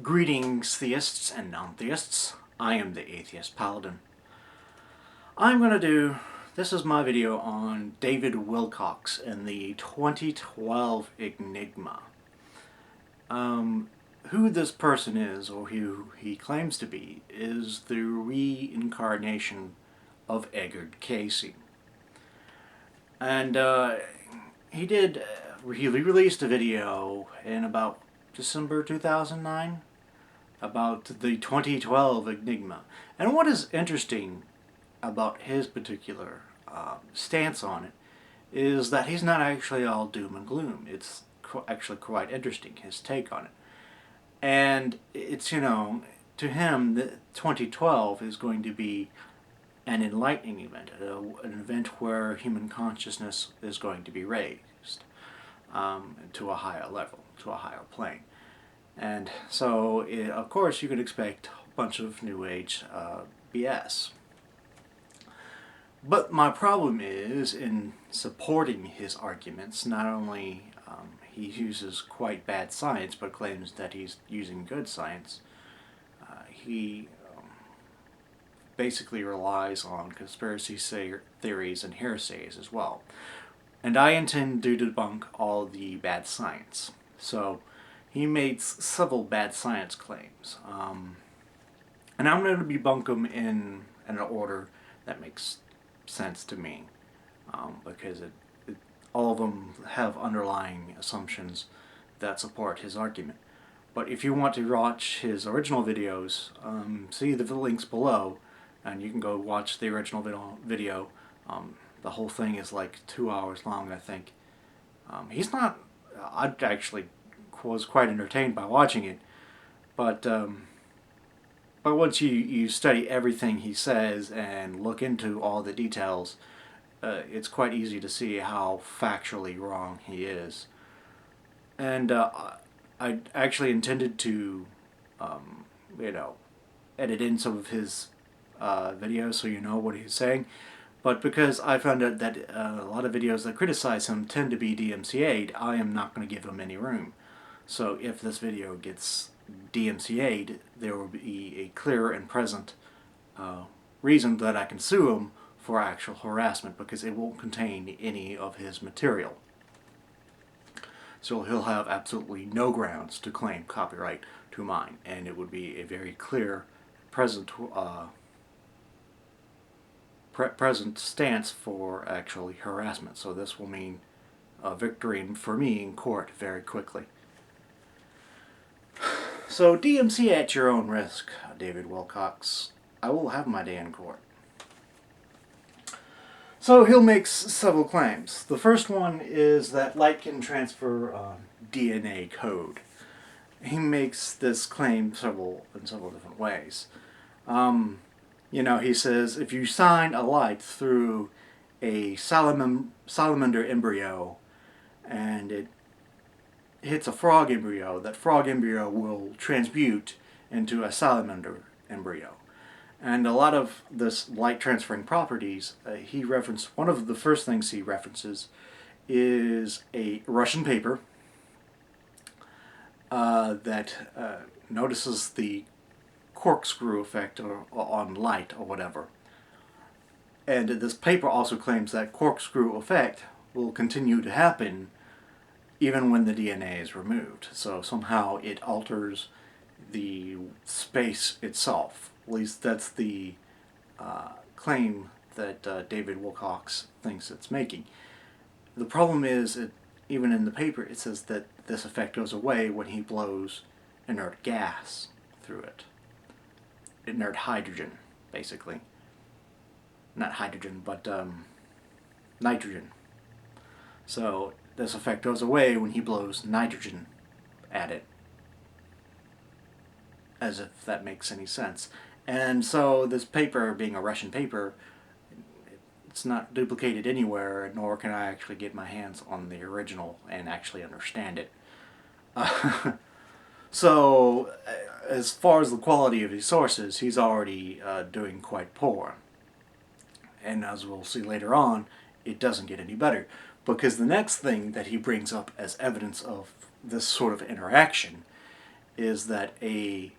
Greetings, theists and non-theists. I am the Atheist Paladin. This is my video on David Wilcock and the 2012 Enigma. Who this person is, or who he claims to be, is the reincarnation of Edgar Cayce. And he released a video in about December 2009 about the 2012 Enigma. And what is interesting about his particular stance on it is that he's not actually all doom and gloom. It's actually quite interesting, his take on it. And it's, to him, the 2012 is going to be an enlightening event, an event where human consciousness is going to be raised to a higher level, to a higher plane. And so, of course, you could expect a bunch of New Age BS. But my problem is, in supporting his arguments, not only he uses quite bad science, but claims that he's using good science. He basically relies on conspiracy theories and heresies as well. And I intend to debunk all the bad science. So he made several bad science claims. And I'm going to debunk them in an order that makes sense to me. Because all of them have underlying assumptions that support his argument. But if you want to watch his original videos, see the links below, and you can go watch the original video. The whole thing is like 2 hours long, I think. I actually was quite entertained by watching it, but once you study everything he says and look into all the details, it's quite easy to see how factually wrong he is. And I actually intended to, edit in some of his videos so you know what he's saying. But because I found out that a lot of videos that criticize him tend to be DMCA'd, I am not going to give him any room. So if this video gets DMCA'd, there will be a clear and present reason that I can sue him for actual harassment, because it won't contain any of his material. So he'll have absolutely no grounds to claim copyright to mine, and it would be a very clear present stance for actually harassment. So this will mean a victory for me in court very quickly. So DMC at your own risk, David Wilcock. I will have my day in court. So he'll make several claims. The first one is that light can transfer DNA code. He makes this claim in several different ways. He says if you shine a light through a salamander embryo and it hits a frog embryo, that frog embryo will transmute into a salamander embryo. And a lot of this light transferring properties, one of the first things he references is a Russian paper that notices the corkscrew effect on light or whatever. And this paper also claims that corkscrew effect will continue to happen even when the DNA is removed. So somehow it alters the space itself. At least that's the claim that David Wilcock thinks it's making. The problem is, even in the paper, it says that this effect goes away when he blows inert gas through it. Inert hydrogen, basically. Not hydrogen, but nitrogen. So this effect goes away when he blows nitrogen at it. As if that makes any sense. And so this paper, being a Russian paper, it's not duplicated anywhere, nor can I actually get my hands on the original and actually understand it. So as far as the quality of his sources, he's already doing quite poor. And as we'll see later on, it doesn't get any better. Because the next thing that he brings up as evidence of this sort of interaction is that a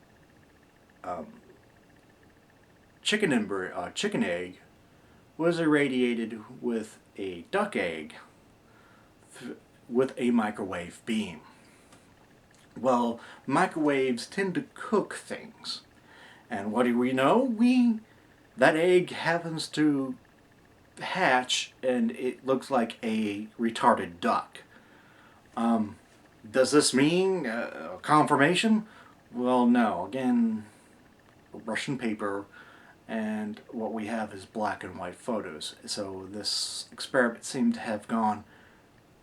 chicken egg was irradiated with a duck egg with a microwave beam. Well, microwaves tend to cook things, and what do we know? That egg happens to hatch, and it looks like a retarded duck. Does this mean confirmation? Well, no. Again, Russian paper, and what we have is black and white photos. So this experiment seemed to have gone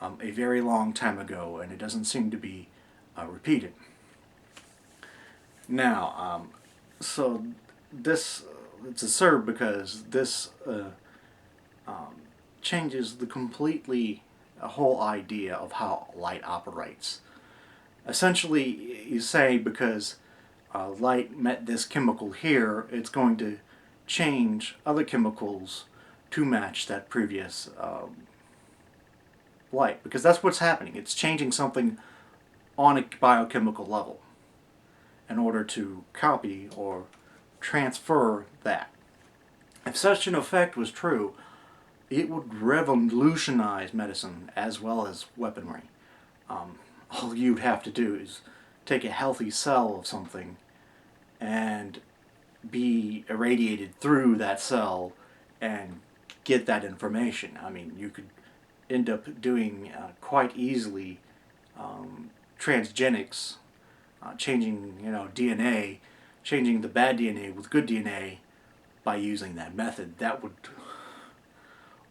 a very long time ago, and it doesn't seem to be repeated. Now, so this it's absurd because this changes the completely whole idea of how light operates. Essentially, you say because light met this chemical here, it's going to change other chemicals to match that previous light, because that's what's happening. It's changing something on a biochemical level in order to copy or transfer that. If such an effect was true, it would revolutionize medicine as well as weaponry. All you'd have to do is take a healthy cell of something and be irradiated through that cell and get that information. I mean, you could end up doing quite easily transgenics, changing DNA, changing the bad DNA with good DNA by using that method. That would,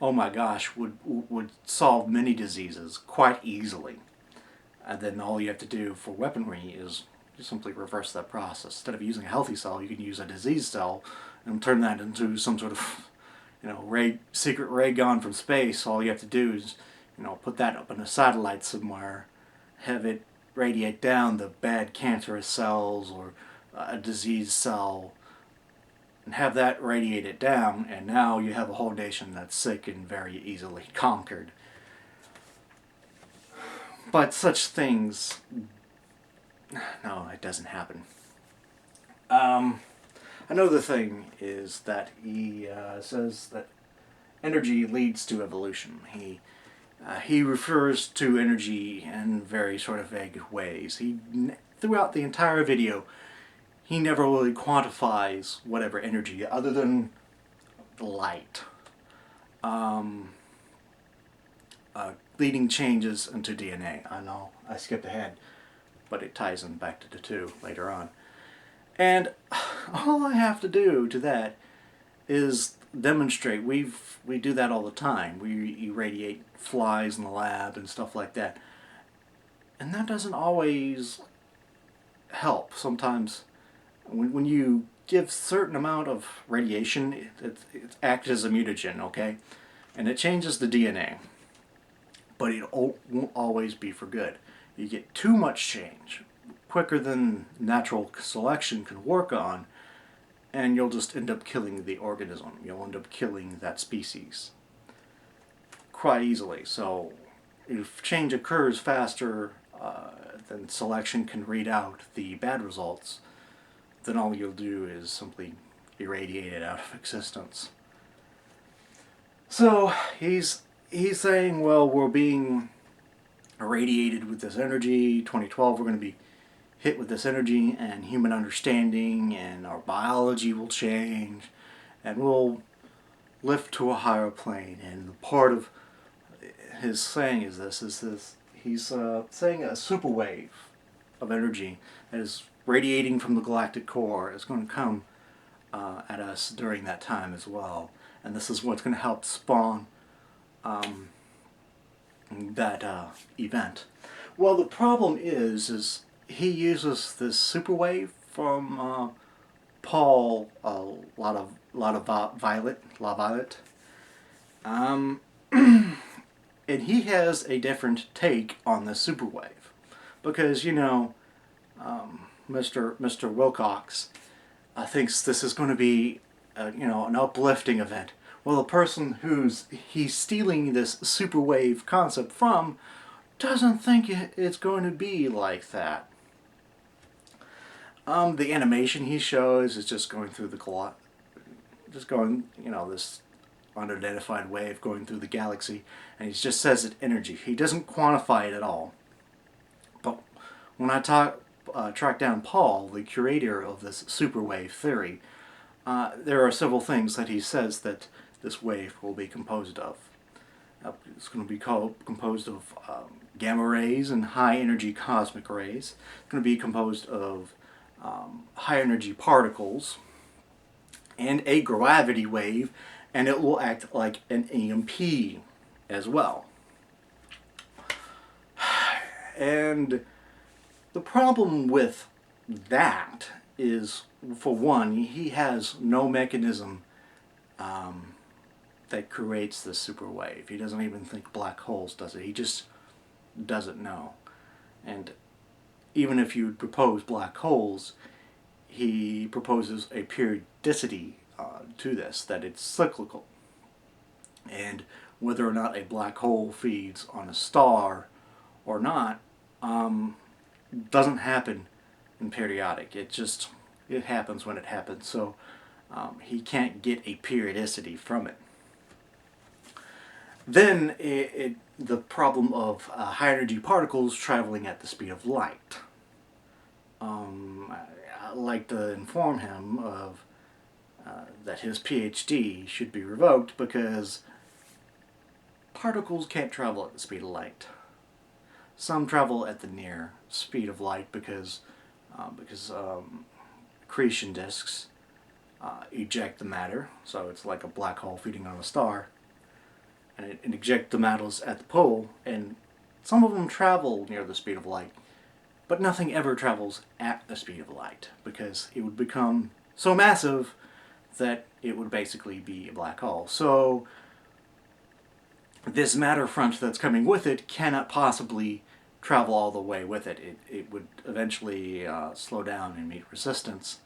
oh my gosh, would solve many diseases quite easily. And then all you have to do for weaponry is simply reverse that process. Instead of using a healthy cell, you can use a diseased cell and turn that into some sort of secret ray gun from space. All you have to do is put that up in a satellite somewhere, have it radiate down the bad cancerous cells or a diseased cell, and have that radiate it down, and now you have a whole nation that's sick and very easily conquered. But such things, no, it doesn't happen. Another thing is that he says that energy leads to evolution. He refers to energy in very sort of vague ways. Throughout the entire video, he never really quantifies whatever energy other than light. Leading changes into DNA. I know I skipped ahead, but it ties them back to the two later on. And all I have to do to that is demonstrate. We do that all the time. We irradiate flies in the lab and stuff like that. And that doesn't always help. Sometimes when you give certain amount of radiation, it acts as a mutagen, okay? And it changes the DNA. But it won't always be for good. You get too much change, quicker than natural selection can work on, and you'll just end up killing the organism. You'll end up killing that species quite easily. So if change occurs faster than selection can read out the bad results, then all you'll do is simply irradiate it out of existence. So he's saying, well, we're being irradiated with this energy. 2012, we're going to be hit with this energy, and human understanding and our biology will change, and we'll lift to a higher plane. And part of his saying is this: he's saying a superwave of energy that is radiating from the galactic core is going to come at us during that time as well, and this is what's going to help spawn that event. Well, the problem is he uses this superwave from Paul LaViolette, and he has a different take on the superwave, because Mr. Wilcock thinks this is going to be an uplifting event. Well, the person he's stealing this superwave concept from doesn't think it's going to be like that. The animation he shows is just going through just going, this unidentified wave going through the galaxy, and he just says it energy. He doesn't quantify it at all. But when I track down Paul, the curator of this superwave theory, there are several things that he says that this wave will be composed of. It's going to be composed of gamma rays and high energy cosmic rays. It's going to be composed of high energy particles and a gravity wave, and it will act like an EMP as well. And the problem with that is, for one, he has no mechanism that creates the superwave. He doesn't even think black holes does it. He just doesn't know. And even if you propose black holes, he proposes a periodicity to this, that it's cyclical. And whether or not a black hole feeds on a star or not doesn't happen in periodic. It happens when it happens. So he can't get a periodicity from it. Then the problem of high energy particles traveling at the speed of light. I'd like to inform him of that his PhD should be revoked because particles can't travel at the speed of light. Some travel at the near speed of light because accretion disks eject the matter, so it's like a black hole feeding on a star, and it ejects the metals at the pole, and some of them travel near the speed of light, but nothing ever travels at the speed of light because it would become so massive that it would basically be a black hole. So this matter front that's coming with it cannot possibly travel all the way with it. It would eventually slow down and meet resistance,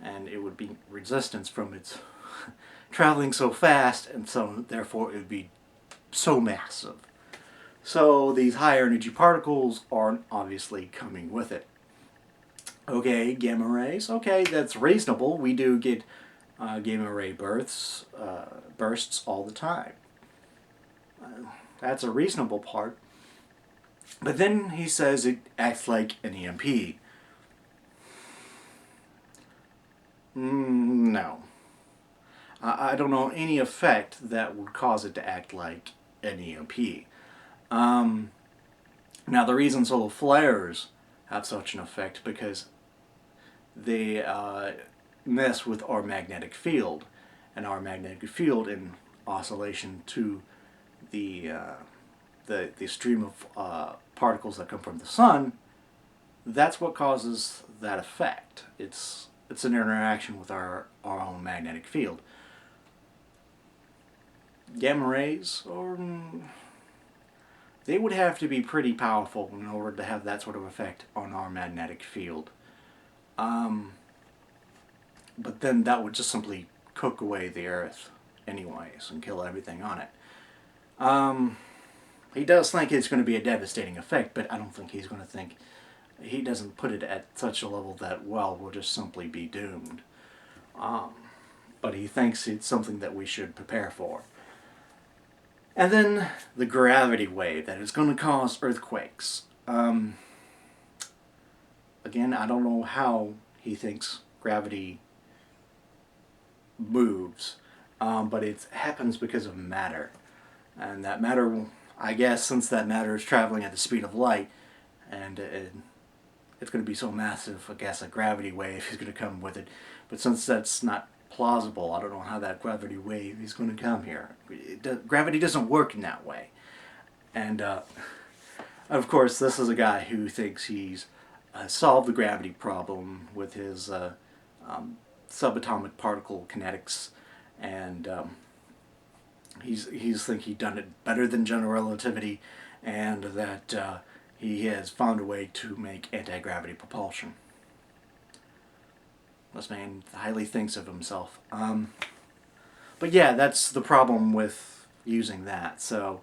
and it would be resistance from its traveling so fast, and so therefore it would be so massive. So these higher energy particles are obviously coming with it. Okay, gamma rays. Okay, that's reasonable. We do get gamma ray bursts all the time. That's a reasonable part. But then he says it acts like an EMP. No. I don't know any effect that would cause it to act like an EMP. Now the reason solar flares have such an effect because they mess with our magnetic field, and our magnetic field in oscillation to the stream of particles that come from the sun, that's what causes that effect. It's an interaction with our own magnetic field. Gamma rays, they would have to be pretty powerful in order to have that sort of effect on our magnetic field. But then that would just simply cook away the Earth anyways and kill everything on it. He does think it's going to be a devastating effect, but I don't think he's going to think... He doesn't put it at such a level that, well, we'll just simply be doomed. But he thinks it's something that we should prepare for. And then the gravity wave that is going to cause earthquakes. Again, I don't know how he thinks gravity moves, but it happens because of matter. And that matter, I guess, since that matter is traveling at the speed of light, and it's going to be so massive, I guess a gravity wave is going to come with it. But since that's not plausible, I don't know how that gravity wave is going to come here. Gravity doesn't work in that way. And of course, this is a guy who thinks he's solved the gravity problem with his subatomic particle kinetics, and he's think he's done it better than general relativity, and that he has found a way to make anti-gravity propulsion. This man highly thinks of himself. But yeah, that's the problem with using that. So,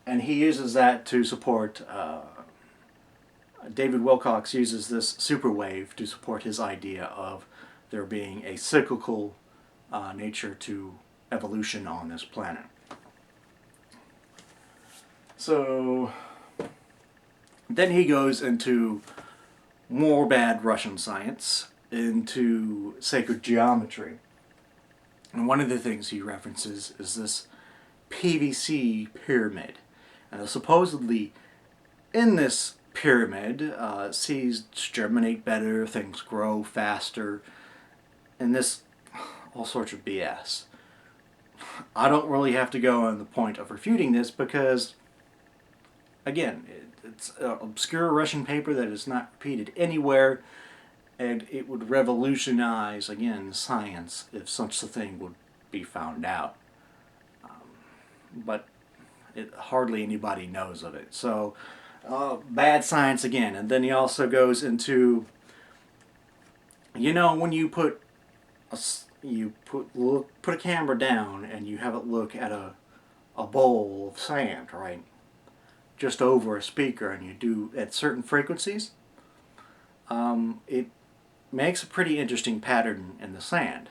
and he uses that to support David Wilcock uses this superwave to support his idea of there being a cyclical nature to evolution on this planet. So then he goes into more bad Russian science, into sacred geometry. And one of the things he references is this PVC pyramid. And supposedly in this pyramid, seeds germinate better, things grow faster, and this, all sorts of BS. I don't really have to go on the point of refuting this because, again, it's an obscure Russian paper that is not repeated anywhere, and it would revolutionize, again, science if such a thing would be found out. But hardly anybody knows of it. So, bad science again. And then he also goes into, when you put a camera down and you have it look at a bowl of sand, right, just over a speaker, and you do at certain frequencies, it makes a pretty interesting pattern in the sand.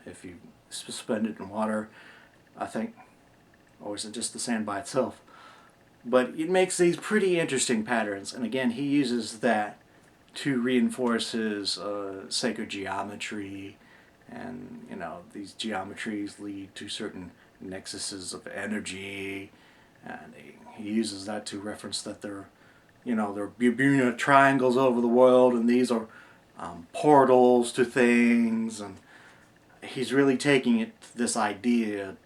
If you suspend it in water, I think, or is it just the sand by itself? But it makes these pretty interesting patterns, and again, he uses that to reinforce his sacred geometry, and these geometries lead to certain nexuses of energy, and he uses that to reference that there are Bermuda triangles over the world, and these are portals to things, and he's really taking this idea